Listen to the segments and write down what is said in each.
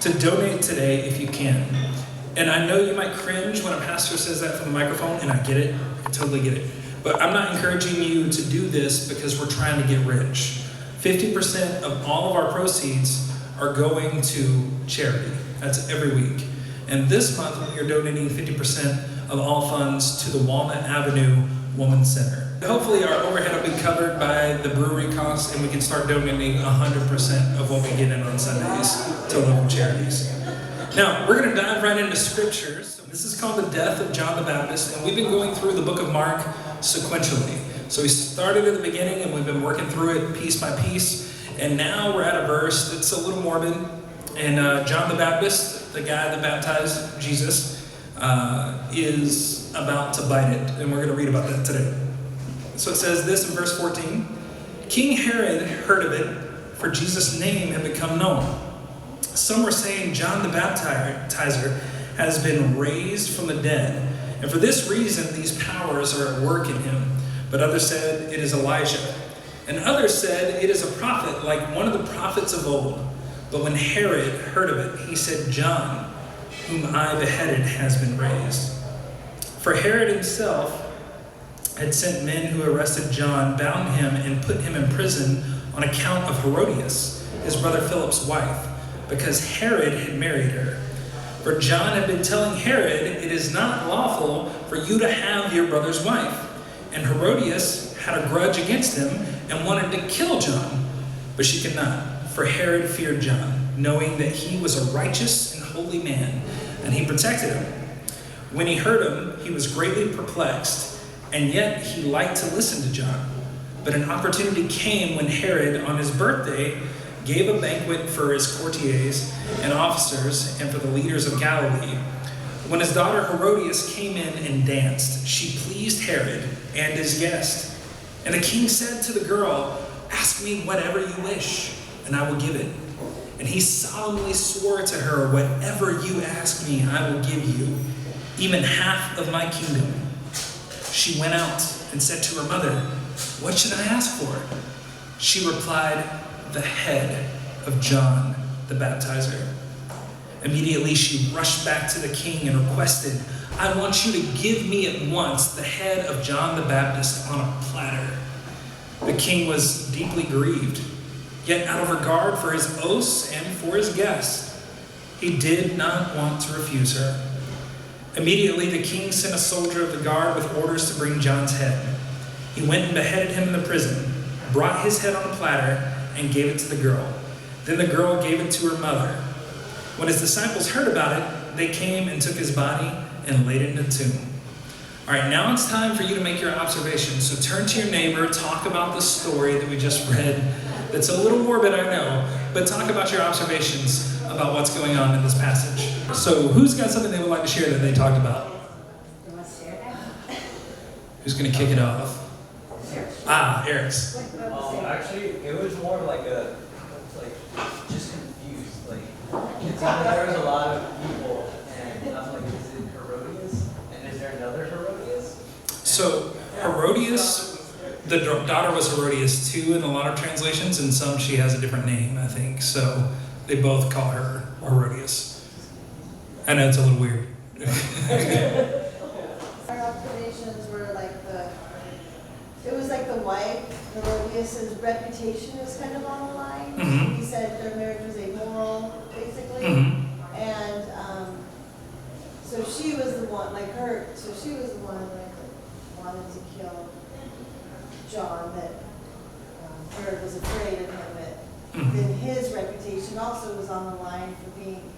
to donate today if you can. And I know you might cringe when a pastor says that from the microphone, and I get it, I totally get it. But I'm not encouraging you to do this because we're trying to get rich. 50% of all of our proceeds are going to charity. That's every week. And this month, we are donating 50% of all funds to the Walnut Avenue Women's Center. Hopefully, our overhead will be covered by the brewery costs, and we can start donating 100% of what we get in on Sundays to local charities. Now, we're going to dive right into scriptures. This is called the death of John the Baptist, and we've been going through the book of Mark sequentially. So we started at the beginning, and we've been working through it piece by piece, and now we're at a verse that's a little morbid. And John the Baptist, the guy that baptized Jesus, is about to bite it, and we're going to read about that today. So it says this in verse 14. King Herod heard of it, for Jesus' name had become known. Some were saying John the Baptizer has been raised from the dead, and for this reason these powers are at work in him. But others said it is Elijah, and others said it is a prophet like one of the prophets of old. But when Herod heard of it, he said, John, whom I beheaded, has been raised. For Herod himself had sent men who arrested John, bound him, and put him in prison on account of Herodias, his brother Philip's wife, because Herod had married her. For John had been telling Herod, it is not lawful for you to have your brother's wife. And Herodias had a grudge against him and wanted to kill John, but she could not, for Herod feared John, knowing that he was a righteous and holy man, and he protected him. When he heard him, he was greatly perplexed, and yet he liked to listen to John. But an opportunity came when Herod, on his birthday, gave a banquet for his courtiers and officers and for the leaders of Galilee. When his daughter Herodias came in and danced, she pleased Herod and his guest. And the king said to the girl, ask me whatever you wish, and I will give it. And he solemnly swore to her, whatever you ask me, I will give you, even half of my kingdom. She went out and said to her mother, what should I ask for? She replied, the head of John the Baptizer. Immediately she rushed back to the king and requested, I want you to give me at once the head of John the Baptist on a platter. The king was deeply grieved, yet out of regard for his oaths and for his guest, he did not want to refuse her. Immediately the king sent a soldier of the guard with orders to bring John's head. He went and beheaded him in the prison, brought his head on a platter, and gave it to the girl. Then the girl gave it to her mother. When his disciples heard about it, they came and took his body and laid it in a tomb. All right, now it's time for you to make your observations. So turn to your neighbor, talk about the story that we just read. That's a little morbid, I know, but talk about your observations about what's going on in this passage. So who's got something they would like to share that they talked about? Who's going to kick it off? Eric's. Actually, it was more like just confused. There was a lot of people, and I'm like, is it Herodias? And is there another Herodias? So Herodias, the daughter was Herodias too in a lot of translations, and some she has a different name, I think. So they both call her Herodias. I know it's a little weird. Our observations were it was like the wife, Herodias' reputation was kind of on the line. Mm-hmm. He said their marriage was immoral, basically. Mm-hmm. And so she was the one, she was the one that wanted to kill John, that Herod was afraid of him. Mm-hmm. Then his reputation also was on the line for being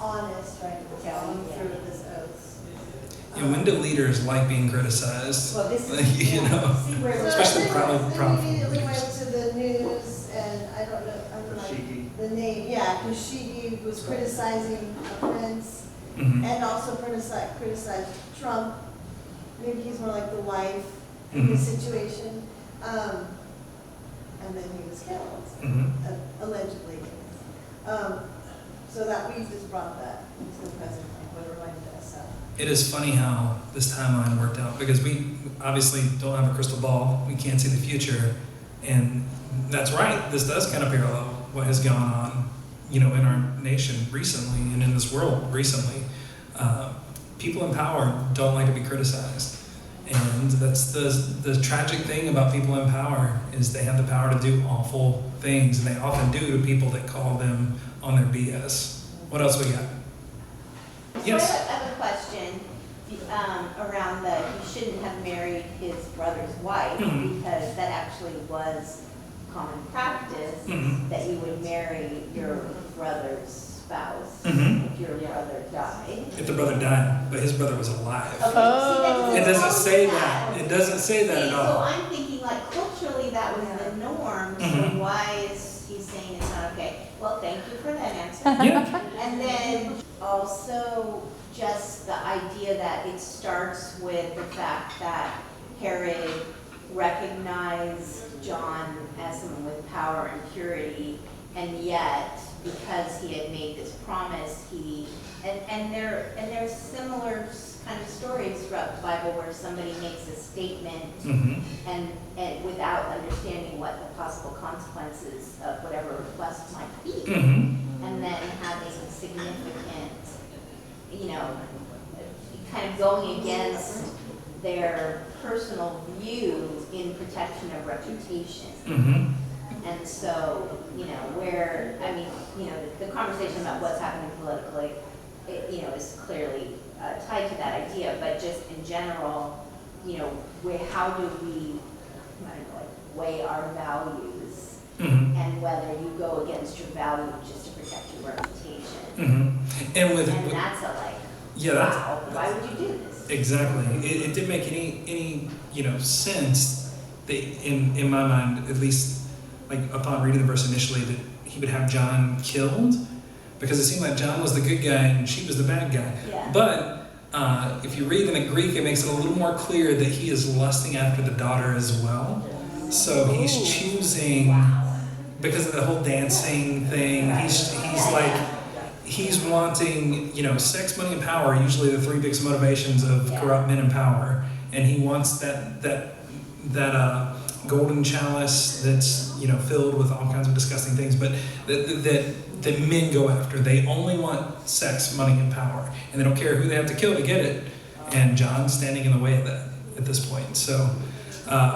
honest, trying to tell him through his oaths. When do leaders like being criticized? Well, this is, especially They immediately went to the news, and I don't know the name. Yeah, Khashoggi was criticizing a prince, and also criticized Trump. Maybe he's more like the wife in this situation. And then he was killed, allegedly. So that we just brought that into the present, what reminded us of. It is funny how this timeline worked out, because we obviously don't have a crystal ball. We can't see the future. And that's right. This does kind of parallel what has gone on in our nation recently and in this world recently. People in power don't like to be criticized. And that's the tragic thing about people in power is they have the power to do awful things, and they often do to people that call them on their BS. What else we got? Yes. So I have a question around that he shouldn't have married his brother's wife because that actually was common practice that you would marry your brother's spouse if your brother died. If the brother died, but his brother was alive. Okay, so see, It doesn't say that. It doesn't say that at So all. I'm thinking like culturally that was the norm, so why is he saying it's not okay? Well, thank you for that answer. Yeah. And then also just the idea that it starts with the fact that Herod recognized John as someone with power and purity, and yet because he had made this promise, there's similar kind of stories throughout the Bible where somebody makes a statement and without understanding what the possible consequences of whatever request might be, and then having significant, kind of going against their personal view in protection of reputation. And so, the conversation about what's happening politically, is clearly tied to that idea, but just in general, how do we, weigh our values and whether you go against your values just to protect your reputation. And that's wow, why would you do this? Exactly. It didn't make any sense that in my mind, at least like upon reading the verse initially, that he would have John killed, because it seemed like John was the good guy and she was the bad guy. Yeah. But if you read in the Greek, it makes it a little more clear that he is lusting after the daughter as well. So he's choosing, because of the whole dancing thing, he's wanting, sex, money, and power are usually the three biggest motivations of corrupt men in power. And he wants that golden chalice that's, filled with all kinds of disgusting things, but that men go after. They only want sex, money, and power. And they don't care who they have to kill to get it. And John's standing in the way of that at this point. So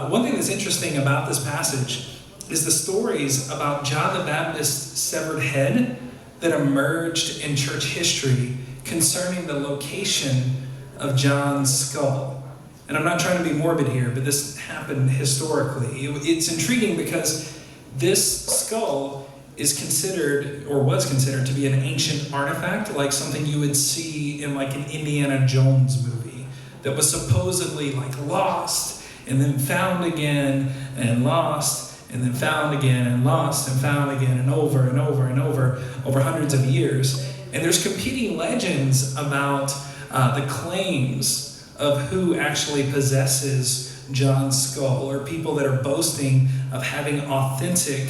one thing that's interesting about this passage is the stories about John the Baptist's severed head that emerged in church history concerning the location of John's skull. And I'm not trying to be morbid here, but this happened historically. It's intriguing because this skull is considered, or was considered, to be an ancient artifact, like something you would see in like an Indiana Jones movie that was supposedly like lost and then found again and lost and then found again and lost and found again and over and over and over hundreds of years. And there's competing legends about the claims of who actually possesses John's skull, or people that are boasting of having authentic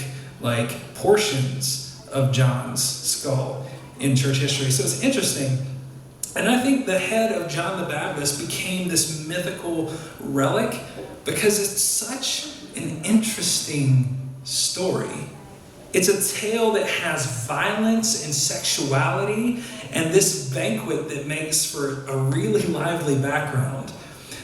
portions of John's skull in church history. So it's interesting. And I think the head of John the Baptist became this mythical relic because it's such an interesting story. It's a tale that has violence and sexuality and this banquet that makes for a really lively background.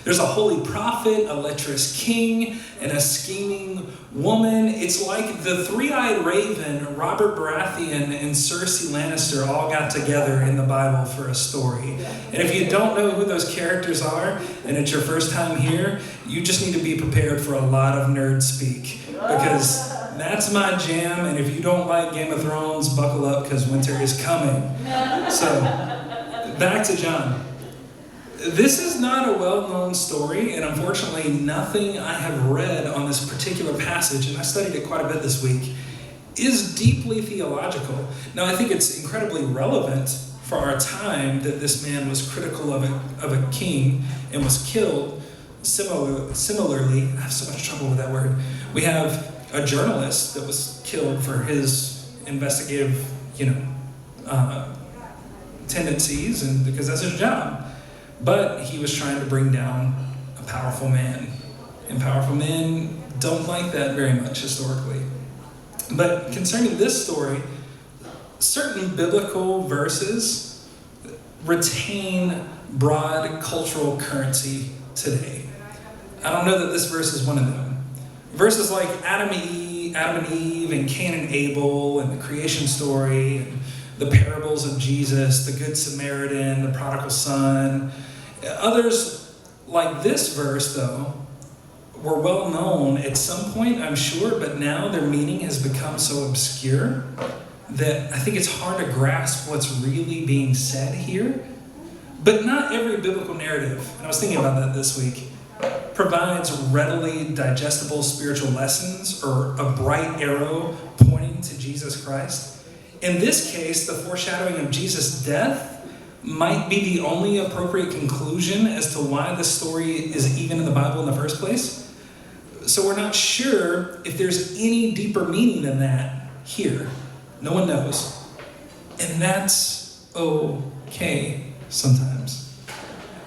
There's a holy prophet, a lecherous king, and a scheming woman. It's like the three-eyed raven, Robert Baratheon, and Cersei Lannister all got together in the Bible for a story. And if you don't know who those characters are, and it's your first time here, you just need to be prepared for a lot of nerd speak, because that's my jam, and if you don't like Game of Thrones, buckle up, because winter is coming. So, back to John. This is not a well-known story, and unfortunately nothing I have read on this particular passage, and I studied it quite a bit this week, is deeply theological. Now, I think it's incredibly relevant for our time that this man was critical of a king and was killed. Similarly, I have so much trouble with that word. We have a journalist that was killed for his investigative, tendencies, and because that's his job. But he was trying to bring down a powerful man. And powerful men don't like that very much historically. But concerning this story, certain biblical verses retain broad cultural currency today. I don't know that this verse is one of them. Verses like Adam and Eve and Cain and Abel and the creation story and the parables of Jesus, the Good Samaritan, the prodigal son. Others like this verse, though, were well known at some point, I'm sure, but now their meaning has become so obscure that I think it's hard to grasp what's really being said here. But not every biblical narrative, and I was thinking about that this week, provides readily digestible spiritual lessons or a bright arrow pointing to Jesus Christ. In this case, the foreshadowing of Jesus' death might be the only appropriate conclusion as to why the story is even in the Bible in the first place. So we're not sure if there's any deeper meaning than that here. No one knows. And that's okay sometimes.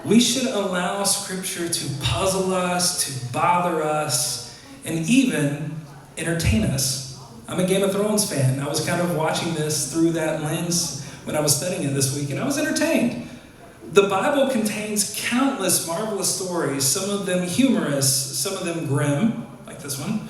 We should allow Scripture to puzzle us, to bother us, and even entertain us. I'm a Game of Thrones fan. I was kind of watching this through that lens when I was studying it this week, and I was entertained. The Bible contains countless marvelous stories, some of them humorous, some of them grim, like this one.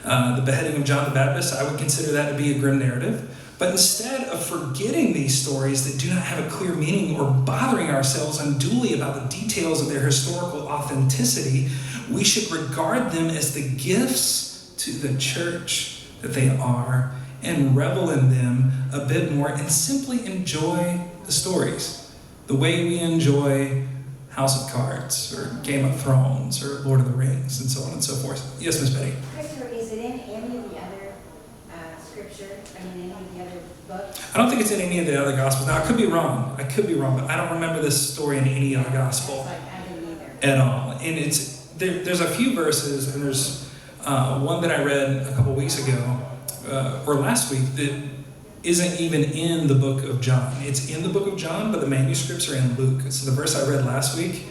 The beheading of John the Baptist, I would consider that to be a grim narrative. But instead of forgetting these stories that do not have a clear meaning or bothering ourselves unduly about the details of their historical authenticity, we should regard them as the gifts to the church that they are and revel in them a bit more and simply enjoy the stories the way we enjoy House of Cards or Game of Thrones or Lord of the Rings and so on and so forth. Yes, Miss Betty? Christopher, is it in any of the other scripture, any of the other books? I don't think it's in any of the other Gospels. Now, I could be wrong, but I don't remember this story in any other Gospel I didn't either. at all. And there's a few verses, and there's one that I read a couple weeks ago, or last week, that isn't even in the book of John. It's in the book of John, but the manuscripts are in Luke. So the verse I read last week,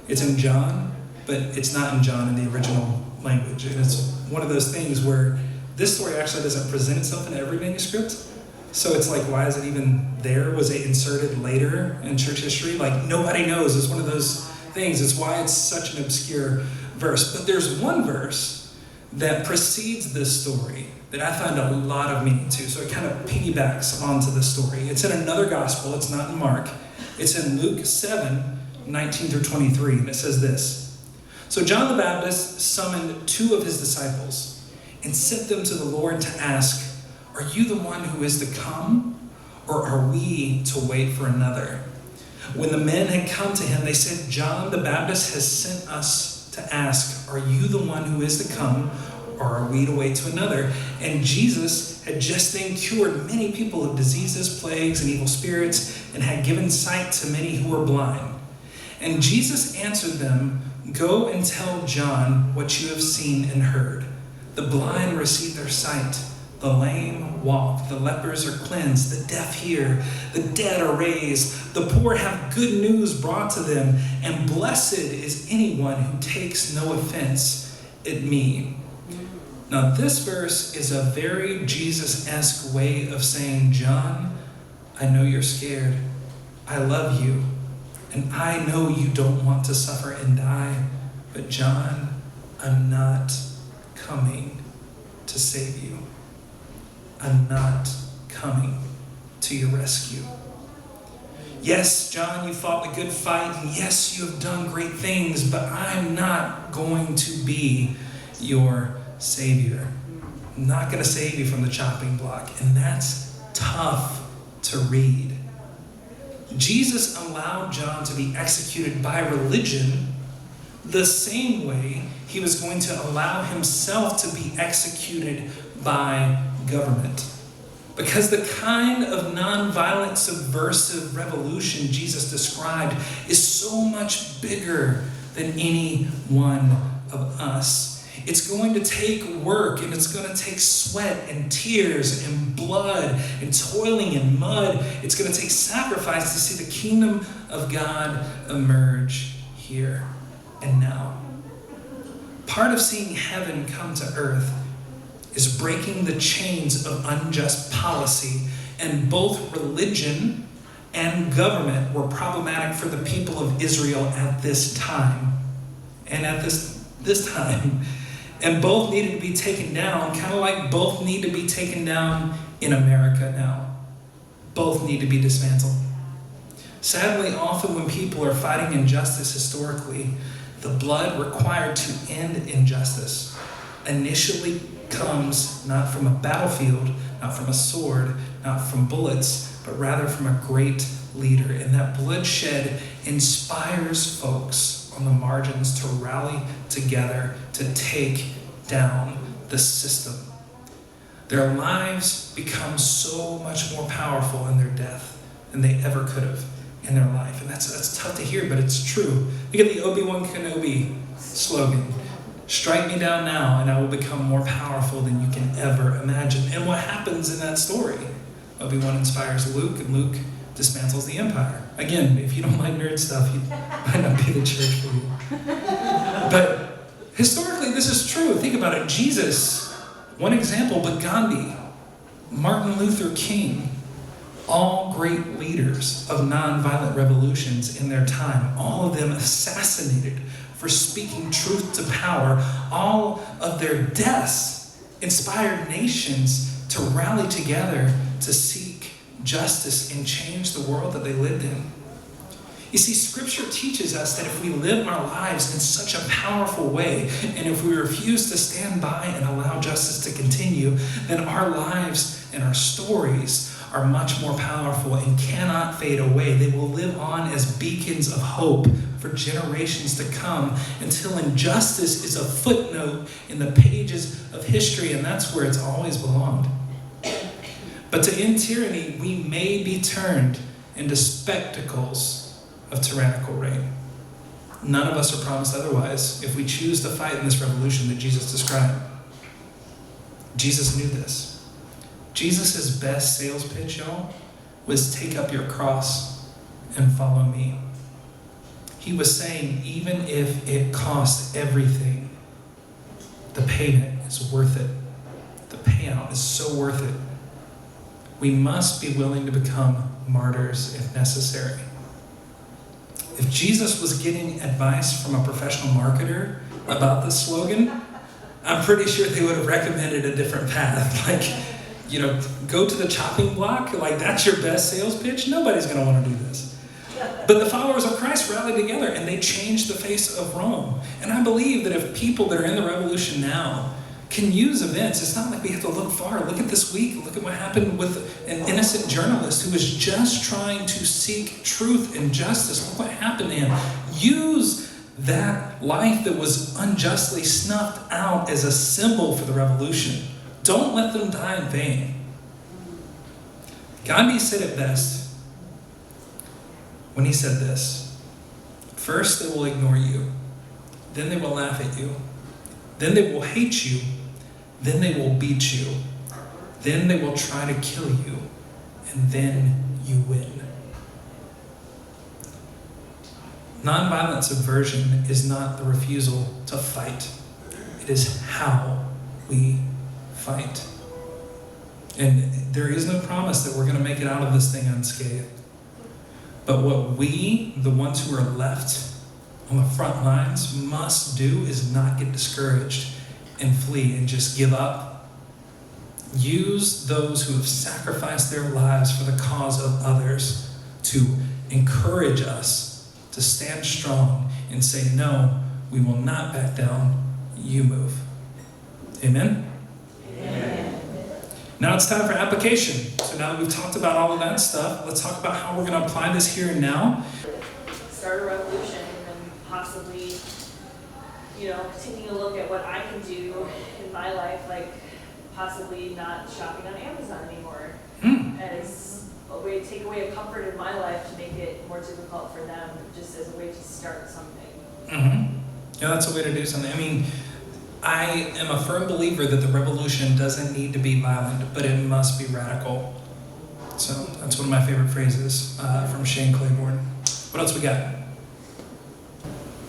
it's in John, but it's not in John in the original language. And it's one of those things where this story actually doesn't present itself in every manuscript. So it's like, why is it even there? Was it inserted later in church history? Like, nobody knows. It's one of those things. It's why it's such an obscure verse. But there's one verse that precedes this story that I find a lot of meaning to. So it kind of piggybacks onto the story. It's in another gospel. It's not in Mark. It's in Luke 7, 19 through 23. And it says this. So John the Baptist summoned 2 of his disciples and sent them to the Lord to ask, "Are you the one who is to come, or are we to wait for another?" When the men had come to him, they said, "John the Baptist has sent us to ask, are you the one who is to come, or are we to wait to another?" And Jesus had just then cured many people of diseases, plagues, and evil spirits, and had given sight to many who were blind. And Jesus answered them, "Go and tell John what you have seen and heard. The blind receive their sight, the lame walk, the lepers are cleansed, the deaf hear, the dead are raised, the poor have good news brought to them, and blessed is anyone who takes no offense at me." Now this verse is a very Jesus-esque way of saying, John, I know you're scared. I love you. And I know you don't want to suffer and die. But John, I'm not coming to save you. I'm not coming to your rescue. Yes, John, you fought the good fight, and yes, you have done great things, but I'm not going to be your Savior. I'm not going to save you from the chopping block, and that's tough to read. Jesus allowed John to be executed by religion the same way he was going to allow himself to be executed by government. Because the kind of nonviolent, subversive revolution Jesus described is so much bigger than any one of us. It's going to take work, and it's going to take sweat and tears and blood and toiling in mud. It's going to take sacrifice to see the kingdom of God emerge here and now. Part of seeing heaven come to earth is breaking the chains of unjust policy And both religion and government were problematic for the people of Israel at this time. And at this time. And both needed to be taken down, kind of like both need to be taken down in America now. Both need to be dismantled. Sadly, often when people are fighting injustice historically, the blood required to end injustice initially comes not from a battlefield, not from a sword, not from bullets, but rather from a great leader. And that bloodshed inspires folks on the margins to rally together to take down the system. Their lives become so much more powerful in their death than they ever could have in their life. And that's tough to hear, but it's true. Look at the Obi-Wan Kenobi slogan. Strike me down now and I will become more powerful than you can ever imagine. And what happens in that story? Obi-Wan inspires Luke and Luke dismantles the Empire. Again, if you don't like nerd stuff, you might not be the church for you. But historically, this is true. Think about it. Jesus, one example, but Gandhi, Martin Luther King, all great leaders of nonviolent revolutions in their time, all of them assassinated for speaking truth to power. All of their deaths inspired nations to rally together to seek justice and change the world that they lived in. You see, Scripture teaches us that if we live our lives in such a powerful way, and if we refuse to stand by and allow justice to continue, then our lives and our stories are much more powerful and cannot fade away. They will live on as beacons of hope for generations to come until injustice is a footnote in the pages of history, and that's where it's always belonged. But to end tyranny, we may be turned into spectacles of tyrannical reign. None of us are promised otherwise if we choose to fight in this revolution that Jesus described. Jesus knew this. Jesus' best sales pitch, y'all, was take up your cross and follow me. He was saying, even if it costs everything, the payment is worth it. The payout is so worth it. We must be willing to become martyrs if necessary. If Jesus was getting advice from a professional marketer about this slogan, I'm pretty sure they would have recommended a different path. Go to the chopping block, that's your best sales pitch? Nobody's going to want to do this. But the followers of Christ rallied together and they changed the face of Rome. And I believe that if people that are in the revolution now can use events, it's not like we have to look far. Look at this week. Look at what happened with an innocent journalist who was just trying to seek truth and justice. Look what happened to him. Use that life that was unjustly snuffed out as a symbol for the revolution. Don't let them die in vain. Gandhi said it best when he said this: first they will ignore you, then they will laugh at you, then they will hate you, then they will beat you, then they will try to kill you, and then you win. Nonviolent subversion is not the refusal to fight. It is how we fight. And there is no promise that we're going to make it out of this thing unscathed. But what we, the ones who are left on the front lines, must do is not get discouraged and flee and just give up. Use those who have sacrificed their lives for the cause of others to encourage us to stand strong and say, no, we will not back down. You move. Amen? Amen. Now it's time for application. So now that we've talked about all of that stuff, let's talk about how we're going to apply this here and now. Start a revolution and possibly, taking a look at what I can do in my life, like possibly not shopping on Amazon anymore as a way to take away a comfort in my life to make it more difficult for them, just as a way to start something. Mm-hmm. Yeah, that's a way to do something. I mean, I am a firm believer that the revolution doesn't need to be violent, but it must be radical. So that's one of my favorite phrases from Shane Claiborne. What else we got?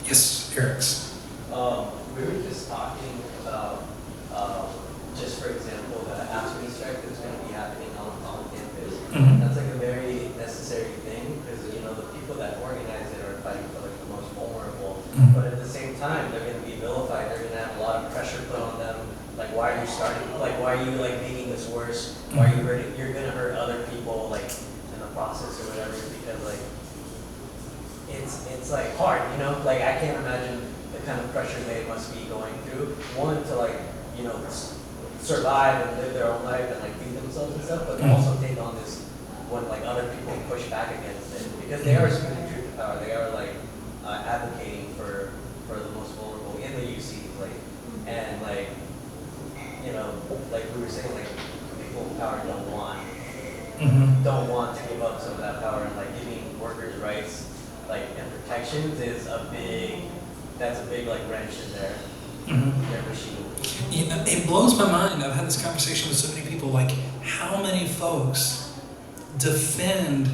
Yes, Eric's. We were just talking about, just for example, the AFSCME strike that's going to be happening on campus. why are you starting, like, why are you, like, making this worse? Why are you hurting, you're gonna hurt other people, like, in the process or whatever, because, like, it's like hard, you know? Like, I can't imagine the kind of pressure they must be going through. One, to, like, you know, survive and live their own life and, like, feed themselves and stuff, but also take on this when, like, other people push back against it. Because they are speaking truth to power. They are, like, advocating for the most vulnerable in the UC, like, and, like, you know, like we were saying, like, people in power don't want to give up some of that power, and, like, giving workers rights, like, and protections is that's a big, like, wrench in their machine. Yeah, it blows my mind. I've had this conversation with so many people, like how many folks defend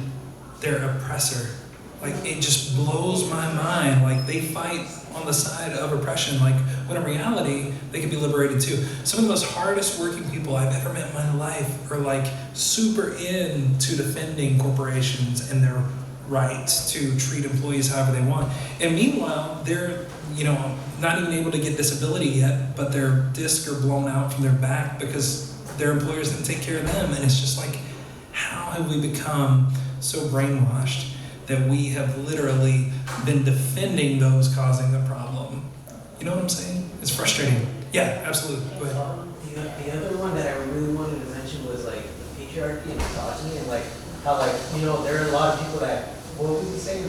their oppressor. Like, it just blows my mind. Like, they fight on the side of oppression, like, when in reality, they can be liberated too. Some of the most hardest working people I've ever met in my life are, like, super into defending corporations and their rights to treat employees however they want. And meanwhile, they're, you know, not even able to get disability yet, but their discs are blown out from their back because their employers didn't take care of them. And it's just like, how have we become so brainwashed that we have literally been defending those causing the problem? You know what I'm saying? It's frustrating. Yeah, absolutely. Go ahead. The other one that I really wanted to mention was, like, the patriarchy and misogyny, and, like, how, like, you know, there are a lot of people that, what we say,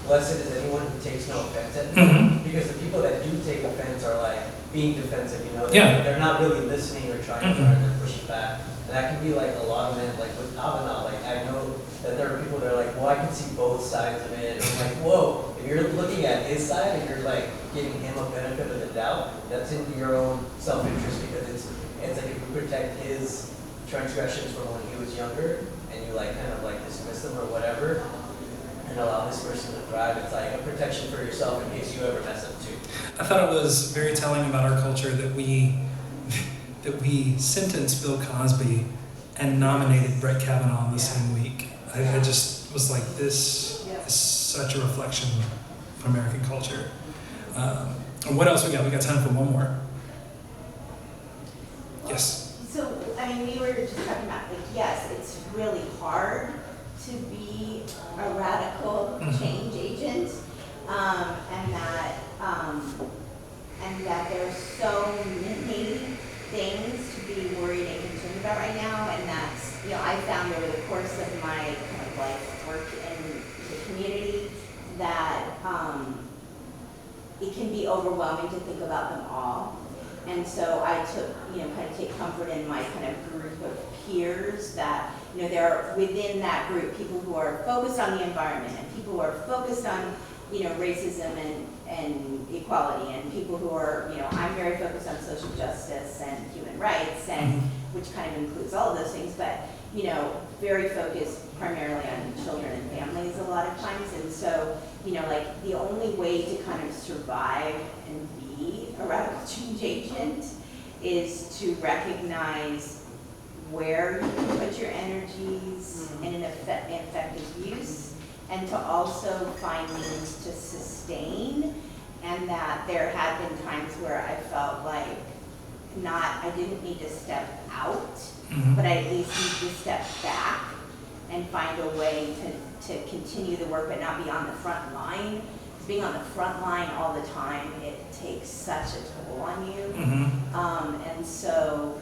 blessed is anyone who takes no offense at me, because the people that do take offense are, like, being defensive, you know? Yeah. They're not really listening or trying to learn, they're pushing back. And that can be, like, a lot of men, like, with Avanal, like, I know that there are people that are like, well, I can see both sides of it. And I'm like, whoa, if you're looking at his side and you're, like, giving him a benefit of the doubt, that's in your own self-interest, because it's like if you protect his transgressions from when he was younger and you, like, kind of, like, dismiss them or whatever and allow this person to thrive, it's like a protection for yourself in case you ever mess up too. I thought it was very telling about our culture that we sentenced Bill Cosby and nominated Brett Kavanaugh in the same week. I just was like, this is such a reflection of American culture. And what else we got? We got time for one more. Yes. So, I mean, we were just talking about, like, yes, it's really hard to be a radical change agent, and that there's so many things to be worried and concerned about right now, and that's, you know, I found over the course of my kind of, like, work in the community that it can be overwhelming to think about them all. And so I took, you know, kind of take comfort in my kind of group of peers that, you know, there are within that group people who are focused on the environment and people who are focused on, you know, racism and equality, and people who are, you know, I'm very focused on social justice and human rights, and which kind of includes all of those things, but, you know, very focused primarily on children and families a lot of times. And so, you know, like, the only way to kind of survive and be a radical change agent is to recognize where you can put your energies in an effective use, and to also find means to sustain. And that there have been times where I felt like I didn't need to step out, but I at least need to step back and find a way to continue the work but not be on the front line. Because being on the front line all the time, it takes such a toll on you. And so,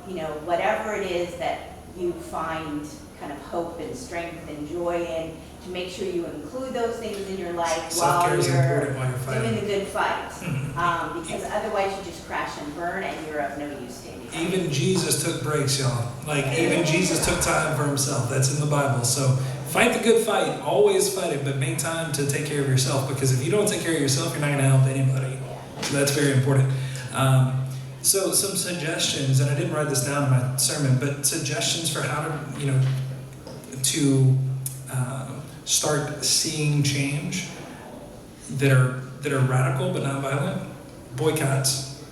you know, whatever it is that you find kind of hope and strength and joy in, to make sure you include those things in your life while you're doing the good fight. Because otherwise you just crash and burn and you're of no use to anybody. Even Jesus took breaks, y'all. Like, even Jesus took time for himself. That's in the Bible. So fight the good fight. Always fight it, but make time to take care of yourself, because if you don't take care of yourself, you're not going to help anybody. So that's very important. So some suggestions, and I didn't write this down in my sermon, but suggestions for how to, you know, to start seeing change that are radical but not violent. Boycotts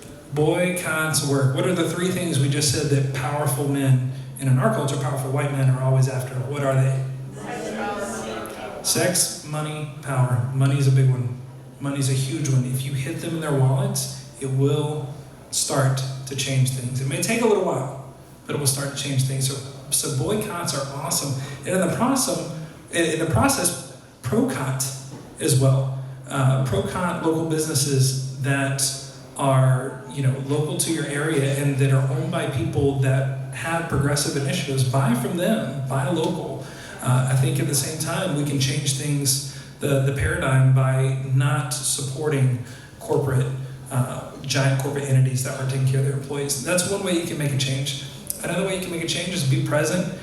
work. What are the three things we just said that powerful men, and in our culture, powerful white men are always after? What are they? Sex, money, power. Money's a big one. Money's a huge one. If you hit them in their wallets, it will start to change things. It may take a little while, but it will start to change things. So boycotts are awesome. And in the process, pro-cot as well. Pro-cot local businesses that are, local to your area and that are owned by people that have progressive initiatives. Buy from them, buy local. I think at the same time, we can change things, the paradigm, by not supporting giant corporate entities that aren't taking care of their employees. That's one way you can make a change. Another way you can make a change is be present,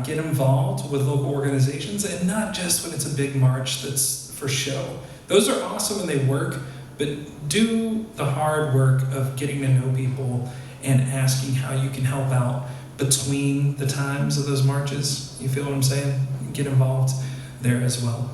get involved with local organizations, and not just when it's a big march that's for show. Those are awesome and they work, but do the hard work of getting to know people and asking how you can help out between the times of those marches. You feel what I'm saying? Get involved there as well.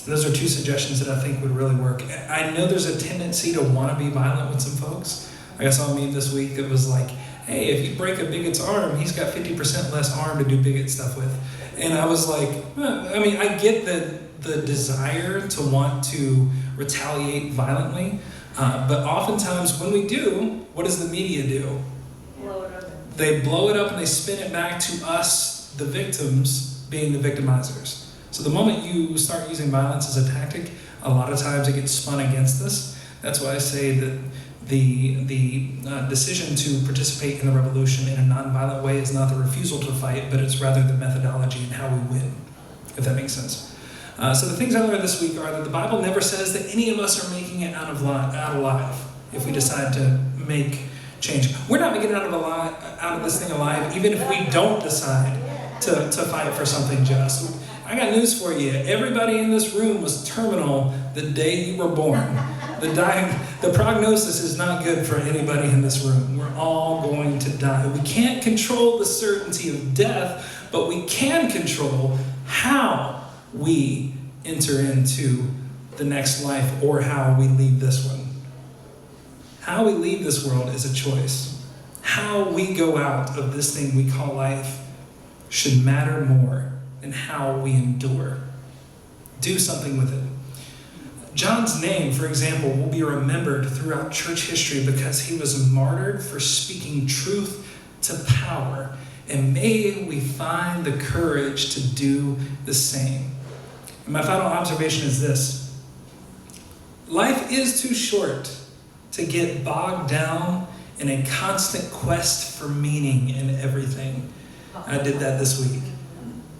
Those are two suggestions that I think would really work. I know there's a tendency to want to be violent with some folks. I saw a meme this week that was like, hey, if you break a bigot's arm, he's got 50% less arm to do bigot stuff with. And I was like, I get the desire to want to retaliate violently, but oftentimes when we do, what does the media do? Blow it up. They blow it up and they spin it back to us, the victims, being the victimizers. So the moment you start using violence as a tactic, a lot of times it gets spun against us. That's why I say that the decision to participate in the revolution in a nonviolent way is not the refusal to fight, but it's rather the methodology and how we win, if that makes sense. So the things I learned this week are that the Bible never says that any of us are making it out alive if we decide to make change. We're not making it out of this thing alive, even if we don't decide to fight for something just. I got news for you. Everybody in this room was terminal the day you were born. The prognosis is not good for anybody in this room. We're all going to die. We can't control the certainty of death, but we can control how we enter into the next life or how we leave this one. How we leave this world is a choice. How we go out of this thing we call life should matter more than how we endure. Do something with it. John's name, for example, will be remembered throughout church history because he was martyred for speaking truth to power. And may we find the courage to do the same. And my final observation is this. Life is too short to get bogged down in a constant quest for meaning in everything. I did that this week.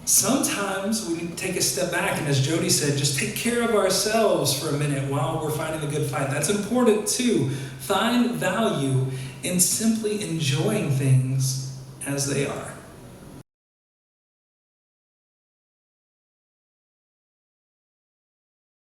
Sometimes we need to take a step back and, as Jody said, just take care of ourselves for a minute while we're fighting the good fight. That's important too. Find value in simply enjoying things as they are.